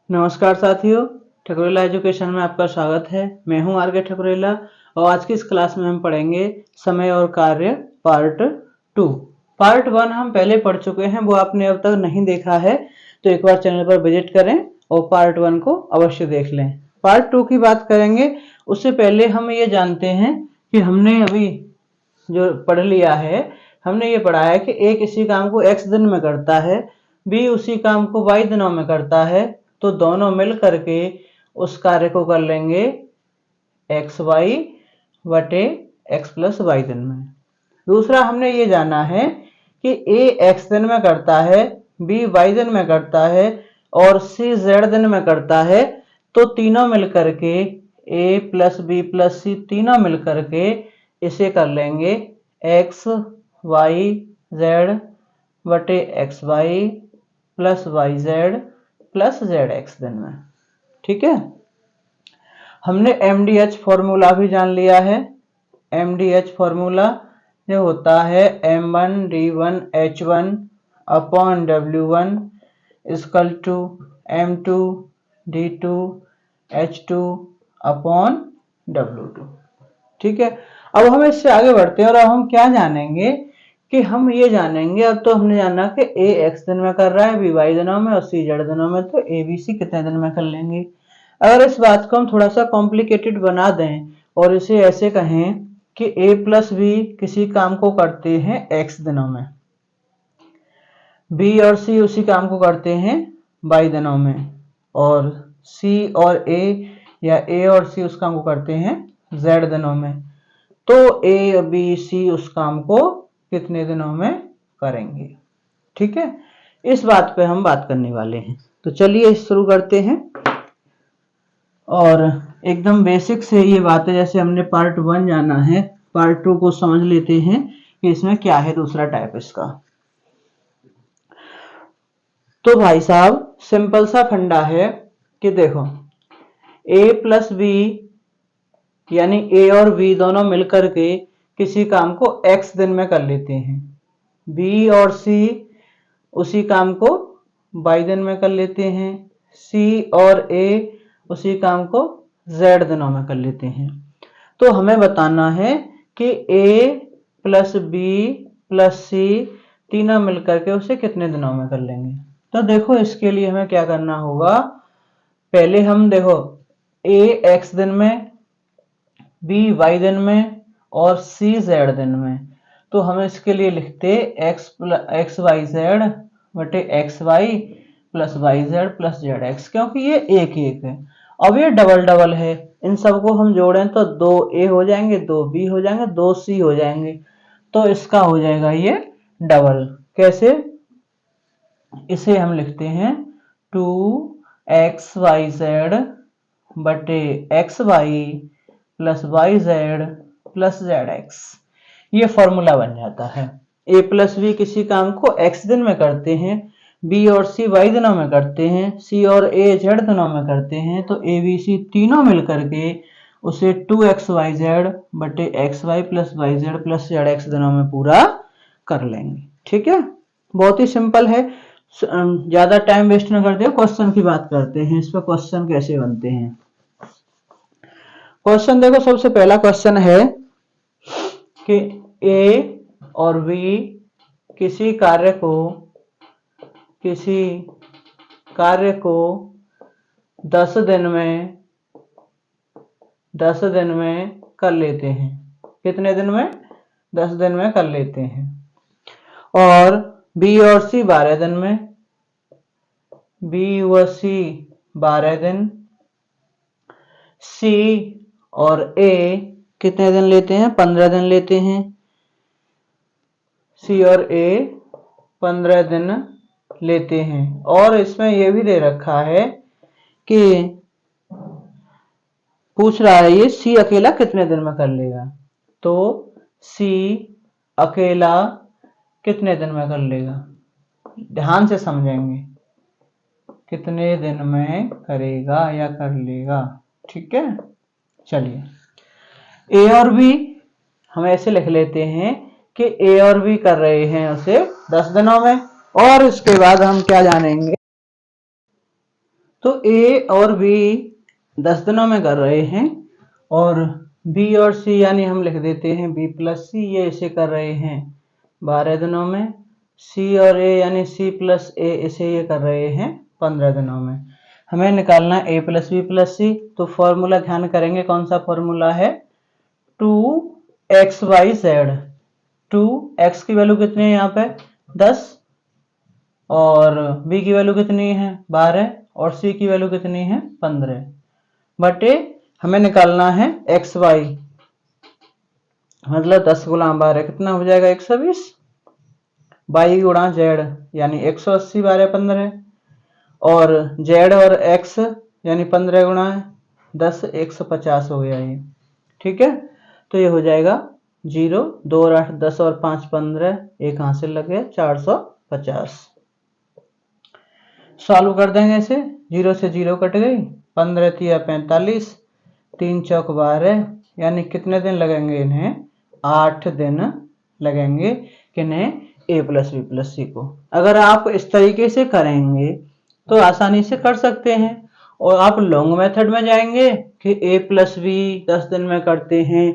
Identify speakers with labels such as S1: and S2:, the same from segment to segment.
S1: नमस्कार साथियों, ठकुरेला एजुकेशन में आपका स्वागत है। मैं हूं आर के ठकुरेला और आज की इस क्लास में हम पढ़ेंगे समय और कार्य पार्ट 2। पार्ट 1 हम पहले पढ़ चुके हैं, वो आपने अब तक नहीं देखा है तो एक बार चैनल पर विजिट करें और पार्ट 1 को अवश्य देख लें। पार्ट 2 की बात करेंगे, उससे पहले हम ये जानते हैं कि हमने अभी जो पढ़ लिया है, हमने ये पढ़ा है कि ए किसी काम को x दिन में करता है, बी उसी काम को y दिनों में करता है, तो दोनों मिल करके उस कार्य को कर लेंगे एक्स वाई बटे एक्स प्लस वाई दिन में। दूसरा हमने ये जाना है कि ए एक्स दिन में करता है, बी वाई दिन में करता है और सी जेड दिन में करता है, तो तीनों मिल करके a plus b plus c तीनों मिल करके इसे कर लेंगे एक्स वाई जेड बटे x y plus y z plus z x दिन में। ठीक है, हमने MDH फॉर्मूला भी जान लिया है। MDH फॉर्मूला जो होता है M1 D1 H1 upon W1 equal to M2 D2 H2 upon W2। ठीक है, अब हम इससे आगे बढ़ते हैं और अब हम क्या जानेंगे कि हम ये जानेंगे, अब तो हमने जाना कि ए एक्स दिन में कर रहा है, बी वाई दिनों में और सी जेड दिनों में, तो ए बी सी कितने दिन में कर लेंगे। अगर इस बात को हम थोड़ा सा कॉम्प्लिकेटेड बना दें और इसे ऐसे कहें कि ए प्लस बी किसी काम को करते हैं एक्स दिनों में, बी और सी उसी काम को करते हैं वाई दिनों में, और सी और ए या ए और सी उस काम को करते हैं जेड दिनों में, तो ए बी सी उस काम को कितने दिनों में करेंगे। ठीक है, इस बात पे हम बात करने वाले हैं। तो चलिए शुरू करते हैं और एकदम बेसिक से ये बातें जैसे हमने पार्ट 1 जाना है, पार्ट 2 को समझ लेते हैं कि इसमें क्या है दूसरा टाइप इसका। तो भाई साहब सिंपल सा फंडा है कि देखो ए प्लस बी यानी ए और बी दोनों मिलकर के किसी काम को x दिन में कर लेते हैं, बी और सी उसी काम को y दिन में कर लेते हैं, सी और ए उसी काम को z दिनों में कर लेते हैं। तो हमें बताना है कि a plus b plus c तीनों मिलकर के उसे कितने दिनों में कर लेंगे। तो देखो इसके लिए हमें क्या करना होगा, पहले हम देखो a x दिन में, बी वाई दिन में और सी जेड दिन में, तो हम इसके लिए लिखते एक्स वाई जेड बटे x y plus y z plus z x, क्योंकि ये एक एक है। अब ये डबल डबल है, इन सबको हम जोड़ें तो 2a हो जाएंगे, 2b हो जाएंगे, 2c हो जाएंगे, तो इसका हो जाएगा ये डबल। कैसे, इसे हम लिखते हैं 2xyz बटे x y plus y z plus z x, ये फॉर्मूला बन जाता है। ए प्लस बी किसी काम को x दिन में करते हैं, बी और सी वाई दिनों में करते हैं, सी और ए जेड दिनों में करते हैं, तो ए बी सी तीनों मिलकर के उसे 2xyz बटे x y plus y z plus z x दिनों में पूरा कर लेंगे। ठीक है, बहुत ही सिंपल है, ज्यादा टाइम वेस्ट न करते हुए क्वेश्चन की बात करते हैं। इस पर क्वेश्चन कैसे बनते हैं। क्वेश्चन देखो, सबसे पहला क्वेश्चन है कि ए और बी किसी कार्य को 10 दिन में कर लेते हैं। कितने दिन में? 10 दिन में कर लेते हैं। और बी और सी 12 दिन में, बी व सी 12 दिन, सी और ए कितने दिन लेते हैं? 15 दिन लेते हैं। सी और ए 15 दिन लेते हैं। और इसमें यह भी दे रखा है कि पूछ रहा है ये सी अकेला कितने दिन में कर लेगा, तो सी अकेला कितने दिन में कर लेगा, ध्यान से समझेंगे, कितने दिन में करेगा या कर लेगा। ठीक है, चलिए ए और बी हम ऐसे लिख लेते हैं कि ए और बी कर रहे हैं उसे 10 दिनों में। और इसके बाद हम क्या जानेंगे, तो ए और बी 10 दिनों में कर रहे हैं और बी और सी यानी हम लिख देते हैं बी प्लस सी, ये इसे कर रहे हैं 12 दिनों में। सी और ए यानी सी प्लस ए इसे ये कर रहे हैं 15 दिनों में। हमें निकालना है ए प्लस बी प्लस सी। तो फॉर्मूला ध्यान करेंगे कौन सा फॉर्मूला है, 2xyz। 2x की वैल्यू कितनी है यहाँ पे 10 और b की वैल्यू कितनी है 12 और c की वैल्यू कितनी है 15 बटे हमें निकालना है xy, मतलब 10 गुणा 12 कितना हो जाएगा 120, y गुणा z यानी 180 12 15 और z और x यानी 15 गुणा 10 150 हो गया ये। ठीक है, तो ये हो जाएगा 0 2 और 8 10 और 5 15, एक हाथ से लगे 450। सॉल्व कर देंगे इसे, 0 से 0 कट गई, 15 तिया 45, 3 चौक 12 यानी कितने दिन लगेंगे इन्हें 8 दिन लगेंगे किन्हें a प्लस बी प्लस सी को। अगर आप इस तरीके से करेंगे तो आसानी से कर सकते हैं। और आप लॉन्ग मेथड में जाएंगे कि a प्लस बी 10 दिन में करते हैं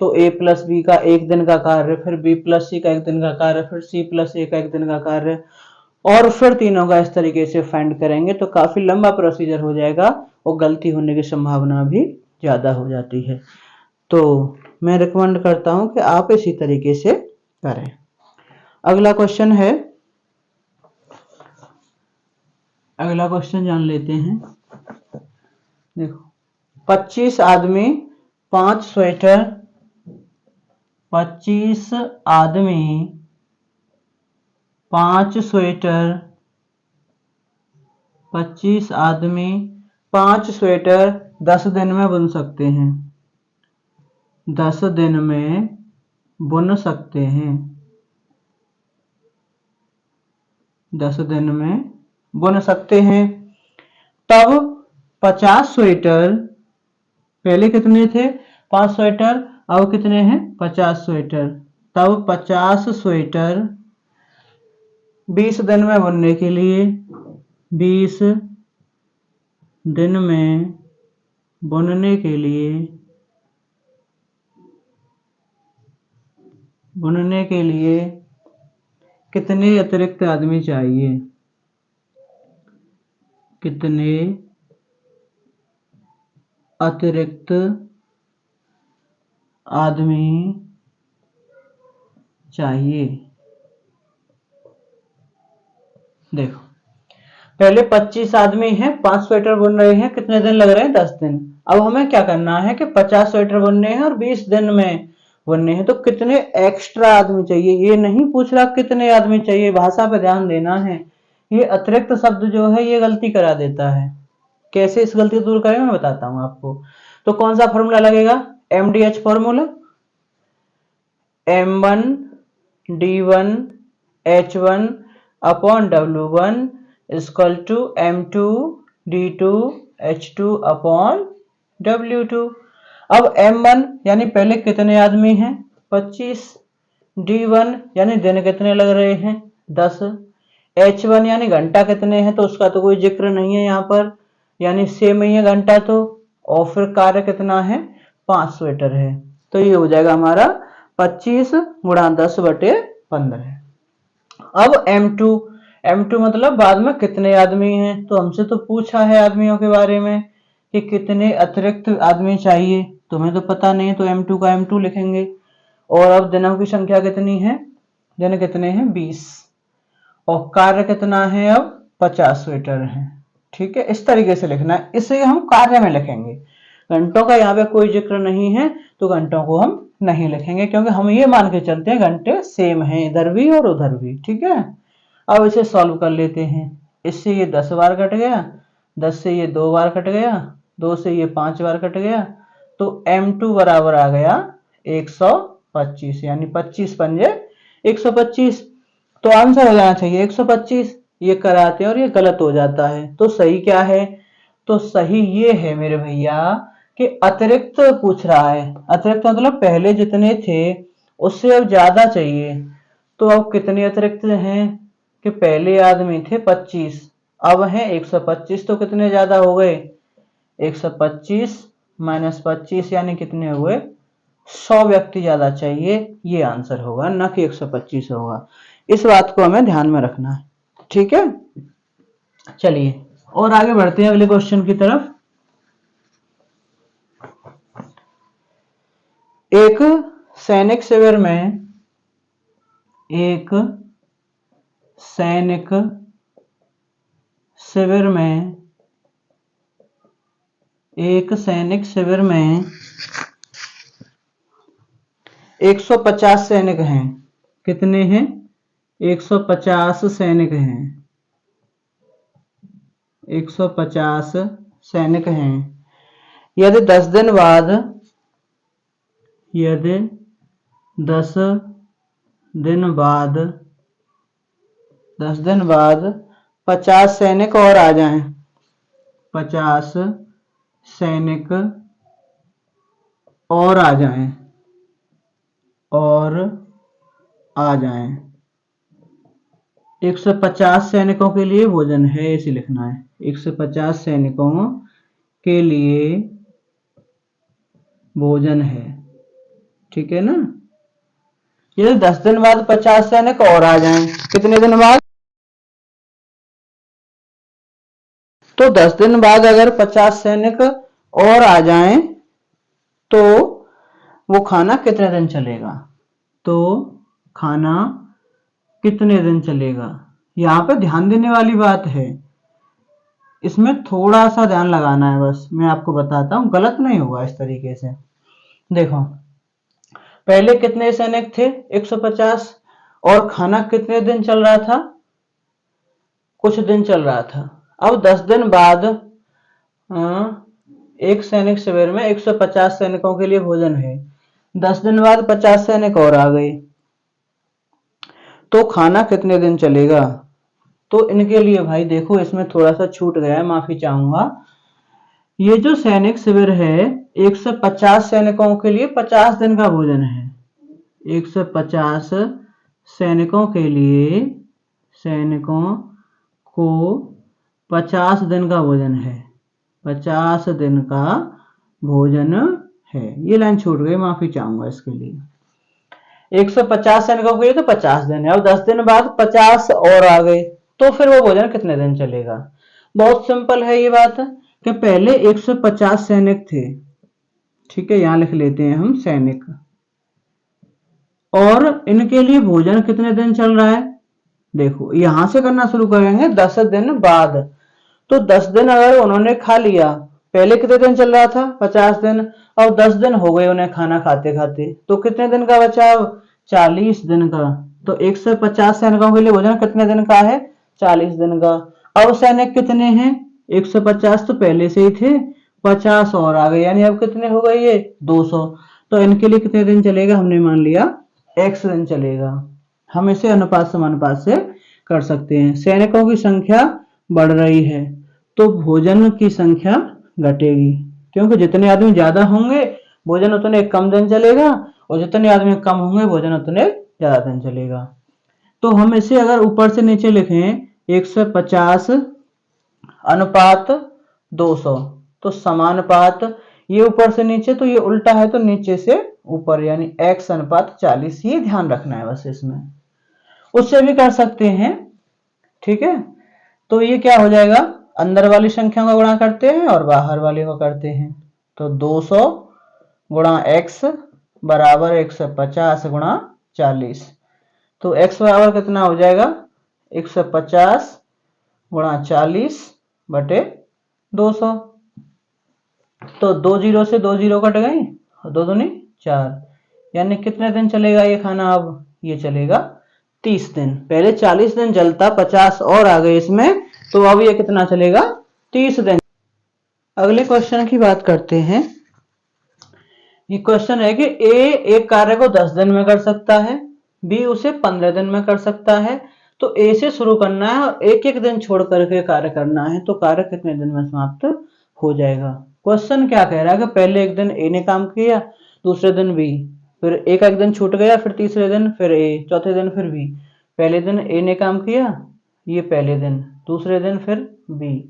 S1: तो a प्लस बी का 1 दिन का कार्य, फिर b प्लस सी का 1 दिन का कार्य, फिर c प्लस a का 1 दिन का कार्य और फिर तीनों का इस तरीके से फाइंड करेंगे तो काफी लंबा प्रोसीजर हो जाएगा और गलती होने की संभावना भी ज्यादा हो जाती है। तो मैं रिकमेंड करता हूं कि आप इसी तरीके से करें। अगला क्वेश्चन है, अगला क्वेश्चन जान लेते हैं। देखो 25 आदमी 5 स्वेटर, 25 आदमी 5 स्वेटर, 25 आदमी 5 स्वेटर 10 दिन में बुन सकते हैं, 10 दिन में बुन सकते हैं, 10 दिन में बुन सकते हैं। तब 50 स्वेटर, पहले कितने थे 5 स्वेटर, अब कितने हैं 50 स्वेटर, तब 50 स्वेटर 20 दिन में बुनने के लिए, 20 दिन में बुनने के लिए, बुनने के लिए कितने अतिरिक्त आदमी चाहिए, कितने अतिरिक्त आदमी चाहिए। देखो पहले 25 आदमी हैं 5 स्वेटर बुन रहे हैं, कितने दिन लग रहे हैं 10 दिन। अब हमें क्या करना है कि 50 स्वेटर बुनने हैं और 20 दिन में बुनने हैं, तो कितने एक्स्ट्रा आदमी चाहिए। ये नहीं पूछ रहा कितने आदमी चाहिए, भाषा पे ध्यान देना है। ये अतिरिक्त शब्द जो है ये गलती करा देता है। कैसे इस गलती को दूर करें मैं बताता हूं आपको। तो कौन सा फॉर्मूला लगेगा, MDH formula, M1 D1 H1 upon W1 equal to M2 D2 H2 upon W2। अब M1 यानी पहले कितने आदमी हैं 25, D1 यानी दिन कितने लग रहे हैं 10, H1 यानी घंटा कितने हैं तो उसका तो कोई जिक्र नहीं है यहाँ पर, यानी सेम ही है घंटा तो, और फिर कार्य कितना है 5 स्वेटर है। तो ये हो जाएगा हमारा 25 गुणा 10 बटे 15। अब M2 मतलब बाद में कितने आदमी हैं, तो हमसे तो पूछा है आदमियों के बारे में कि कितने अतिरिक्त आदमी चाहिए, तुम्हें तो पता नहीं है तो M2 का M2 लिखेंगे। और अब दिनों की संख्या कितनी है, दिन कितने हैं 20 और कार्य कितना है अब 50 स्वेटर है। ठीक है, इस तरीके से लिखना है, इसे हम कार्य में लिखेंगे। घंटों का यहाँ पे कोई जिक्र नहीं है तो घंटों को हम नहीं लिखेंगे, क्योंकि हम ये मान के चलते हैं घंटे सेम हैं इधर भी और उधर भी। ठीक है, अब इसे सॉल्व कर लेते हैं। इससे ये 10 बार कट गया, 10 से ये 2 बार कट गया, 2 से ये 5 बार कट गया, तो M2 बराबर आ गया 125, यानी 25 पंजे 125। तो आंसर हो जाना चाहिए 125। ये कराते हैं और ये गलत हो जाता है, तो सही क्या है, तो सही ये है मेरे भैया कि अतिरिक्त पूछ रहा है। अतिरिक्त मतलब पहले जितने थे उससे अब ज्यादा चाहिए। तो अब कितने अतिरिक्त हैं कि पहले आदमी थे 25, अब है 125, तो कितने ज्यादा हो गए, 125 माइनस 25 यानी कितने हुए, 100 व्यक्ति ज्यादा चाहिए, ये आंसर होगा, न कि 125 होगा। इस बात को हमें ध्यान में रखना है, ठीक है। चलिए और आगे बढ़ते हैं अगले क्वेश्चन की तरफ। एक सैनिक शिविर में एक सैनिक शिविर में एक सैनिक शिविर में 150 सैनिक हैं। कितने हैं, 150 सैनिक हैं, 150 सैनिक हैं। यदि 10 दिन बाद, यदि 10 दिन बाद 10 दिन बाद 50 सैनिक और आ जाएं, 50 सैनिक और आ जाएं, और आ जाएं, 150 सैनिकों के लिए भोजन है, इसे लिखना है। 150 सैनिकों के लिए भोजन है, ठीक है ना। ये 10 दिन बाद 50 सैनिक और आ जाएं, कितने दिन बाद, तो 10 दिन बाद अगर 50 सैनिक और आ जाएं तो वो खाना कितने दिन चलेगा, तो खाना कितने दिन चलेगा। यहाँ पे ध्यान देने वाली बात है, इसमें थोड़ा सा ध्यान लगाना है, बस मैं आपको बताता हूँ, गलत नहीं होगा इस तरीके से। देखो पहले कितने सैनिक थे, 150, और खाना कितने दिन चल रहा था, कुछ दिन चल रहा था। अब 10 दिन बाद एक सैनिक शिविर में 150 सैनिकों के लिए भोजन है, 10 दिन बाद 50 सैनिक और आ गए, तो खाना कितने दिन चलेगा। तो इनके लिए भाई देखो इसमें थोड़ा सा छूट गया है, माफी चाहूंगा। ये जो सैनिक शिविर है 150 सैनिकों के लिए 50 दिन का भोजन है, 150 सैनिकों के लिए, सैनिकों को 50 दिन का भोजन है, 50 दिन का भोजन है। ये लाइन छूट गई, माफी चाहूंगा इसके लिए। 150 सैनिकों के लिए तो 50 दिन है, अब 10 दिन बाद 50 और आ गए, तो फिर वो भोजन कितने दिन चलेगा। बहुत सिंपल है ये बात कि पहले 150 सैनिक थे, ठीक है, यहां लिख लेते हैं हम सैनिक, और इनके लिए भोजन कितने दिन चल रहा है। देखो यहां से करना शुरू करेंगे 10 दिन बाद, तो 10 दिन अगर उन्होंने खा लिया, पहले कितने दिन चल रहा था, 50 दिन, अब 10 दिन हो गए उन्हें खाना खाते खाते, तो कितने दिन का बचा, 40 दिन का। तो 150 सैनिकों के लिए भोजन कितने दिन का है, 40 दिन का। अब सैनिक कितने हैं, 150 तो पहले से ही थे, 50 और आ गए, यानी अब कितने हो गए ये 200। तो इनके लिए कितने दिन चलेगा, हमने मान लिया x दिन चलेगा। हम इसे अनुपात समानुपात से कर सकते हैं। सैनिकों की संख्या बढ़ रही है तो भोजन की संख्या घटेगी, क्योंकि जितने आदमी ज्यादा होंगे भोजन उतने कम दिन चलेगा, और जितने आदमी कम होंगे भोजन उतने ज्यादा दिन चलेगा। तो हम इसे अगर ऊपर से नीचे लिखें 150 अनुपात 200, तो समानुपात, ये ऊपर से नीचे तो ये उल्टा है, तो नीचे से ऊपर, यानी x अनुपात 40, ये ध्यान रखना है बस। इसमें उससे भी कर सकते हैं, ठीक है। तो ये क्या हो जाएगा, अंदर वाली संख्या का गुणा करते हैं और बाहर वाले को करते हैं, तो 200 गुणा x बराबर 150 गुणा 40, तो x बराबर कितना हो जाएगा, 150 गुणा 40 बटे 200। तो 2 जीरो से 2 जीरो कट गए, 2 दूनी 4, यानी कितने दिन चलेगा ये खाना, अब ये चलेगा 30 दिन। पहले 40 दिन जलता, 50 और आ गए इसमें, तो अब ये कितना चलेगा, 30 दिन। अगले क्वेश्चन की बात करते हैं। ये क्वेश्चन है कि ए एक कार्य को 10 दिन में कर सकता है, बी उसे 15 दिन में कर सकता है, तो ए से शुरू करना है और एक एक दिन छोड़ करके कार्य करना है, तो कार्य कितने दिन में समाप्त हो जाएगा। क्वेश्चन क्या कह रहा है कि पहले एक दिन ए ने काम किया, दूसरे दिन बी, फिर एक दिन छूट गया, फिर तीसरे दिन फिर ए, चौथे दिन फिर बी। पहले दिन ए ने काम किया, ये पहले दिन, दूसरे दिन फिर बी,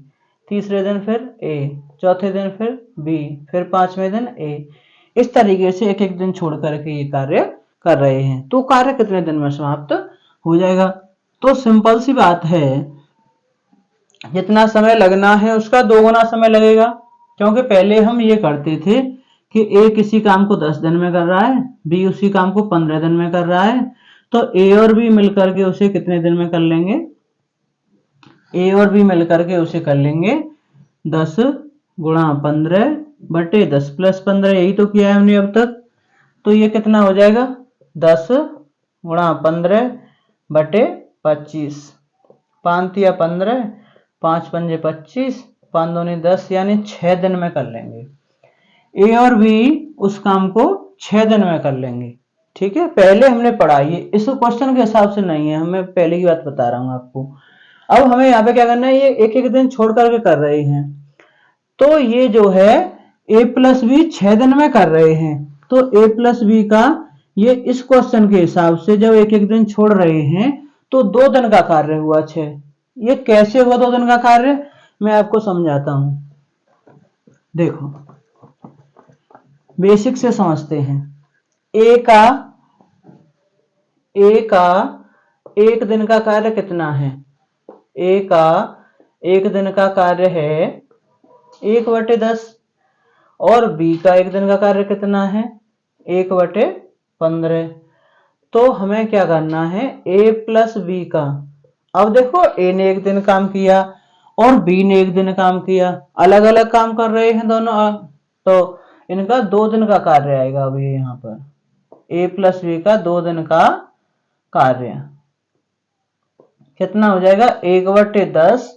S1: तीसरे दिन फिर ए, चौथे दिन फिर बी, फिर पांचवें दिन ए। इस तरीके से एक एक दिन छोड़ करके ये कार्य कर रहे हैं। तो कार्य कितने दिन में समाप्त हो जाएगा? तो सिंपल सी बात है, जितना समय लगना है उसका 2 गुना समय लगेगा, क्योंकि पहले हम ये करते थे कि ए किसी काम को 10 दिन में कर रहा है, बी उसी काम को 15 दिन में कर रहा है, तो ए और बी मिलकर के उसे कितने दिन में कर लेंगे? ए और बी मिलकर के उसे कर लेंगे 10 गुणा 15 बटे 10 प्लस 15, यही तो किया है हमने अब तक। तो ये कितना हो जाएगा? 10 गुणा 15 बटे 25, 5 या 15, 5 पंजे 25, 5 दूनी 10, यानी 6 दिन में कर लेंगे। ए और बी उस काम को 6 दिन में कर लेंगे। ठीक है, पहले हमने पढ़ा, ये इस क्वेश्चन के हिसाब से नहीं है, मैं पहले की बात बता रहा हूं आपको। अब हमें यहाँ पे क्या करना है, ये एक एक दिन छोड़ करके कर रहे हैं, तो ये जो है a प्लस बी 6 दिन में कर रहे हैं, तो a प्लस बी का ये इस क्वेश्चन के हिसाब से जब एक एक दिन छोड़ रहे हैं तो 2 दिन का कार्य हुआ 6। ये कैसे हुआ 2 दिन का कार्य, मैं आपको समझाता हूं। देखो, बेसिक से समझते हैं। ए का एक दिन का कार्य कितना है? ए का एक दिन का कार्य है 1/10, और बी का एक दिन का कार्य कितना है? 1/15। तो हमें क्या करना है, ए प्लस बी का, अब देखो ए ने एक दिन काम किया और बी ने एक दिन काम किया, अलग अलग काम कर रहे हैं दोनों, तो इनका 2 दिन का कार्य आएगा। अभी यहाँ पर ए प्लस बी का 2 दिन का कार्य कितना हो जाएगा? 1/10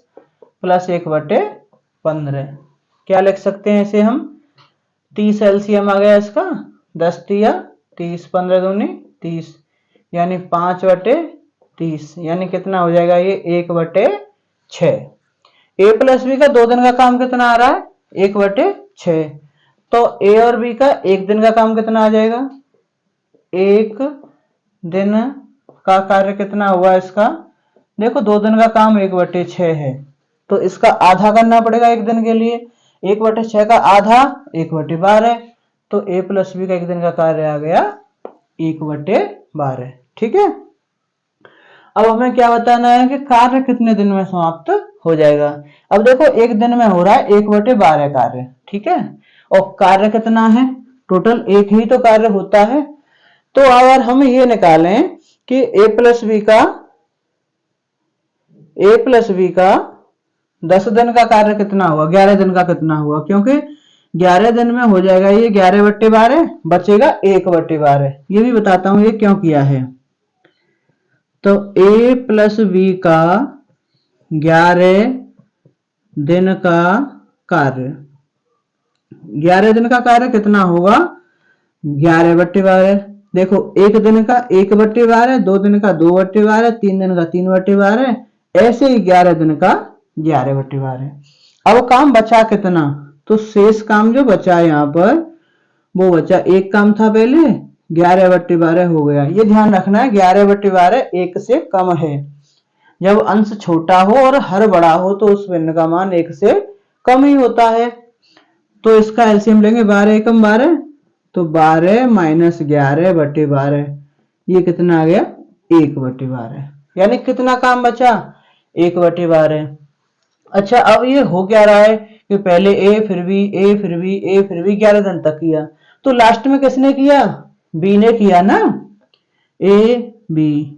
S1: प्लस 1/15। क्या लिख सकते हैं इसे हम? 30 एलसीएम आ गया इसका, 10 तिया 30, 15 दूनी 30, यानी 5/30, यानी कितना हो जाएगा ये? 1/6। ए प्लस बी का 2 दिन का काम कितना आ रहा है? 1/6। तो ए और बी का एक दिन का काम कितना आ जाएगा? 1 दिन का कार्य कितना हुआ इसका? देखो 2 दिन का काम 1/6 है, तो इसका आधा करना पड़ेगा एक दिन के लिए। 1/6 का आधा 1/12, तो a प्लस बी का एक दिन का कार्य आ गया 1/12। ठीक है, अब हमें क्या बताना है कि कार्य कितने दिन में समाप्त हो जाएगा। अब देखो एक दिन में हो रहा है 1/12 कार्य, ठीक है, और कार्य कितना है? टोटल एक ही तो कार्य होता है। तो अगर हम ये निकालें कि a प्लस बी का 10 दिन का कार्य कितना हुआ, 11 दिन का कितना हुआ, क्योंकि 11 दिन में हो जाएगा ये 11/12, बचेगा 1/12। ये भी बताता हूं ये क्यों किया है। तो a प्लस बी का 11 दिन का कार्य, 11 दिन का कार्य कितना होगा? 11/12। देखो एक दिन का 1/12, 2 दिन का 2/12, 3 दिन का 3/12, ऐसे ही 11 दिन का 11/12। अब काम बचा कितना? तो शेष काम जो बचा यहाँ पर वो बचा, एक काम था पहले, 11/12 हो गया। ये ध्यान रखना है 11/12 1 से कम है। जब अंश छोटा हो और हर बड़ा हो तो उस भिन्न का मान 1 से कम ही होता है। तो इसका एलसीएम लेंगे 12 एकम 12, तो 12 माइनस 11/12, ये कितना आ गया? 1/12। यानी कितना काम बचा? 1/12। अच्छा, अब ये हो क्या रहा है कि पहले ए फिर बी, ए फिर बी, ए फिर बी 11 दिन तक किया, तो लास्ट में किसने किया? बी ने किया ना। ए बी,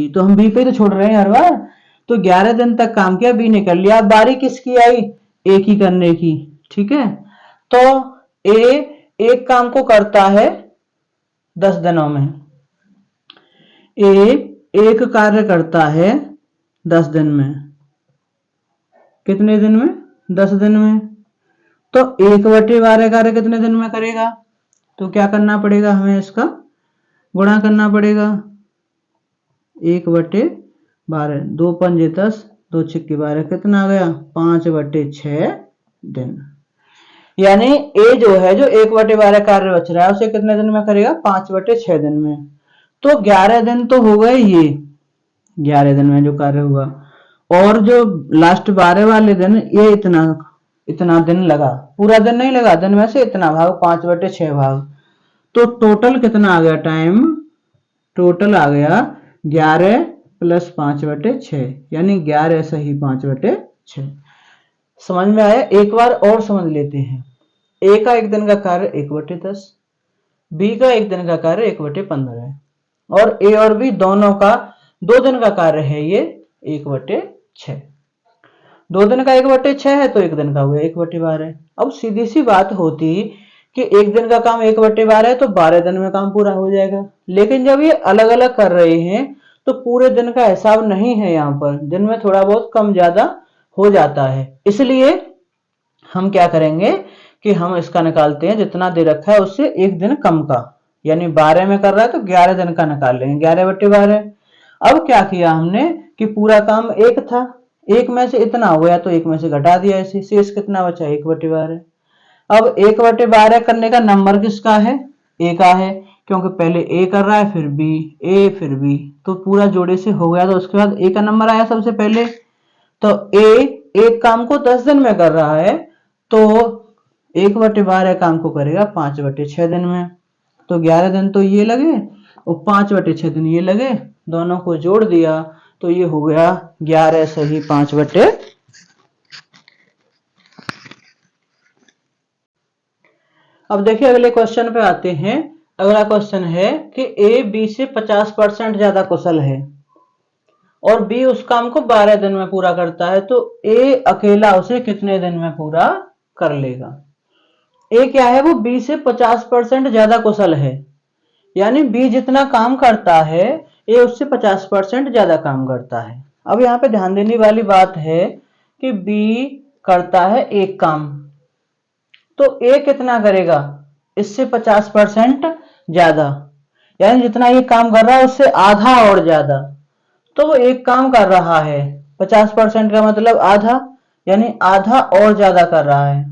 S1: तो हम बी पे तो छोड़ रहे हैं हर बार। तो 11 दिन तक काम किया, बी ने कर लिया। अब बारी किसकी आई? ए की करने की। ठीक है, तो ए एक काम को करता है 10 दिनों में, ए एक कार्य करता है 10 दिन में। कितने दिन में? 10 दिन में। तो 1/12 कार्य कितने दिन में करेगा? तो क्या करना पड़ेगा हमें? इसका गुणा करना पड़ेगा। 1/12, 2 पंजे 10, 2 छिक्के 12, कितना आ गया? 5/6 दिन। यानी ए जो है, जो 1/12 कार्य बच रहा है, उसे कितने दिन में करेगा? 5/6 दिन में। तो 11 दिन तो हो गए, ये 11 दिन में जो कार्य हुआ, और जो लास्ट 12 वाले दिन ये इतना इतना दिन लगा, पूरा दिन नहीं लगा, दिन में से इतना भाग 5/6 भाग, तो टोटल कितना आ गया टाइम, टोटल आ गया 11 + 5/6 यानी 11 सही 5/6। समझ में आया? एक बार और समझ लेते हैं। ए का एक दिन का कार्य 1/10, बी का एक दिन का कार्य 1/15 है, और ए और बी दोनों का 2 दिन का कार्य है ये 1/6। 2 दिन का 1/6 है तो 1 दिन का हुआ 1/12। अब सीधी सी बात होती कि 1 दिन का काम 1/12 है तो 12 दिन में काम पूरा हो जाएगा, लेकिन जब ये अलग अलग कर रहे हैं तो पूरे दिन का हिसाब नहीं है, यहाँ पर दिन में थोड़ा बहुत कम ज्यादा हो जाता है। इसलिए हम क्या करेंगे कि हम इसका निकालते हैं, जितना दे रखा है उससे 1 दिन कम का, यानी 12 में कर रहा है तो 11 दिन का निकाल लेंगे, 11/12। अब क्या किया हमने कि पूरा काम 1 था, 1 में से इतना हो गया तो 1 में से घटा दिया, इसे शेष कितना बचा 1/12। अब 1/12 करने का नंबर किसका है, ए का है, क्योंकि पहले ए कर रहा है फिर बी, ए फिर बी, तो पूरा जोड़े से हो गया, तो उसके बाद ए का नंबर आया सबसे पहले। तो ए एक काम को 10 दिन में कर रहा है तो 1/12 काम को करेगा 5/6 दिन में, तो 11 दिन तो ये लगे और 5/6 दिन ये लगे, दोनों को जोड़ दिया तो ये हो गया 11 सही 5/6। अब देखिए अगले क्वेश्चन पे आते हैं। अगला क्वेश्चन है कि ए बी से 50% ज्यादा कुशल है और बी उस काम को 12 दिन में पूरा करता है, तो ए अकेला उसे कितने दिन में पूरा कर लेगा। ए क्या है, वो बी से 50% ज्यादा कुशल है, यानी बी जितना काम करता है ए उससे 50% ज्यादा काम करता है। अब यहाँ पे ध्यान देने वाली बात है कि बी करता है एक काम, तो ए कितना करेगा, इससे 50% ज्यादा, यानी जितना ये काम कर रहा है उससे आधा और ज्यादा, तो वो एक काम कर रहा है 50% का मतलब आधा, यानी आधा और ज्यादा कर रहा है,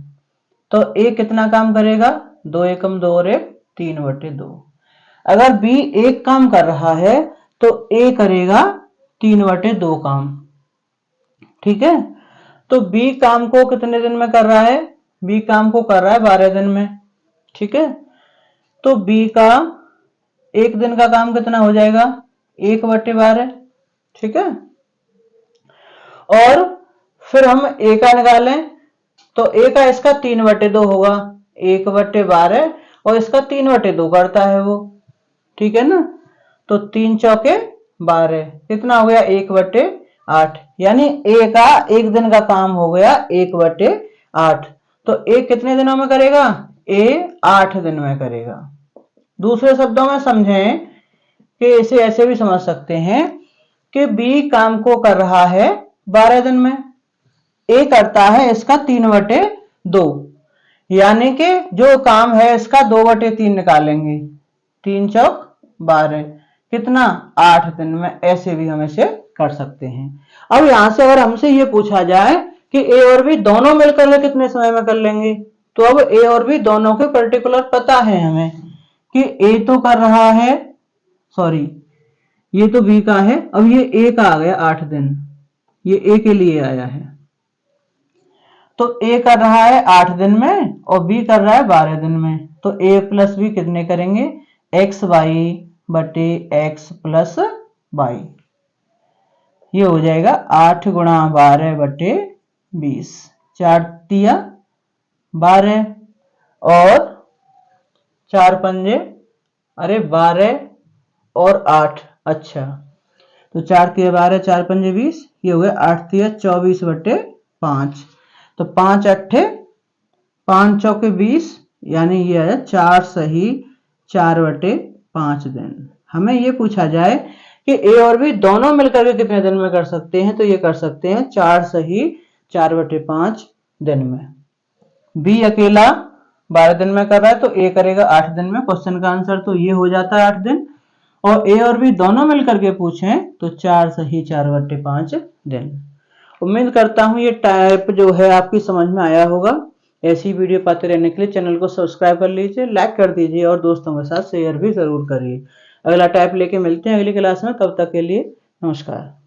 S1: तो ए कितना काम करेगा, 2 एकम 2 और 1 3/2। अगर बी एक काम कर रहा है तो ए करेगा 3/2 काम, ठीक है। तो बी काम को कितने दिन में कर रहा है, बी काम को कर रहा है 12 दिन में, ठीक है। तो बी का एक दिन का काम कितना हो जाएगा 1/12, ठीक है। और फिर हम ए का निकालें तो ए का इसका 3/2 होगा, 1/12 और इसका 3/2 करता है वो, ठीक है ना। तो 3 चौके 12 कितना हो गया 1/8, यानी ए का एक दिन का काम हो गया 1/8। तो ए कितने दिनों में करेगा, ए 8 दिन में करेगा। दूसरे शब्दों में समझें कि इसे ऐसे भी समझ सकते हैं कि बी काम को कर रहा है 12 दिन में, ए करता है इसका 3/2, यानी कि जो काम है इसका 2/3 निकालेंगे, 3 चौक 12 कितना 8 दिन में, ऐसे भी हम इसे कर सकते हैं। अब यहां से अगर हमसे ये पूछा जाए कि ए और बी दोनों मिलकर के कितने समय में कर लेंगे, तो अब ए और बी दोनों के पर्टिकुलर पता है हमें कि ए तो कर रहा है, सॉरी ये तो बी का है, अब ये ए का आ गया 8 दिन, ये ए के लिए आया है, तो ए कर रहा है 8 दिन में और बी कर रहा है 12 दिन में, तो ए प्लस बी कितने करेंगे x/x + y, ये हो जाएगा 8 × 12/20, 4 तिया 12 और 4 पंजे अरे 12 और 8, अच्छा तो 4 तिया 12 4 पंजे 20, ये हो गया 8 तिया 24/5, तो 5 अट्ठे 5 चौके 20, यानी ये आया 4 सही 4/5 दिन। हमें ये पूछा जाए कि ए और बी दोनों मिलकर के कितने दिन में कर सकते हैं, तो ये कर सकते हैं 4 सही 4/5 दिन में। बी अकेला 12 दिन में कर रहा है तो ए करेगा 8 दिन में, क्वेश्चन का आंसर तो ये हो जाता है 8 दिन, और ए और बी दोनों मिलकर के पूछें तो 4 सही 4/5 दिन। उम्मीद करता हूं ये टाइप जो है आपकी समझ में आया होगा। ऐसी वीडियो पाते रहने के लिए चैनल को सब्सक्राइब कर लीजिए, लाइक कर दीजिए और दोस्तों के साथ शेयर भी जरूर करिए। अगला टाइप लेके मिलते हैं अगली क्लास में, तब तक के लिए नमस्कार।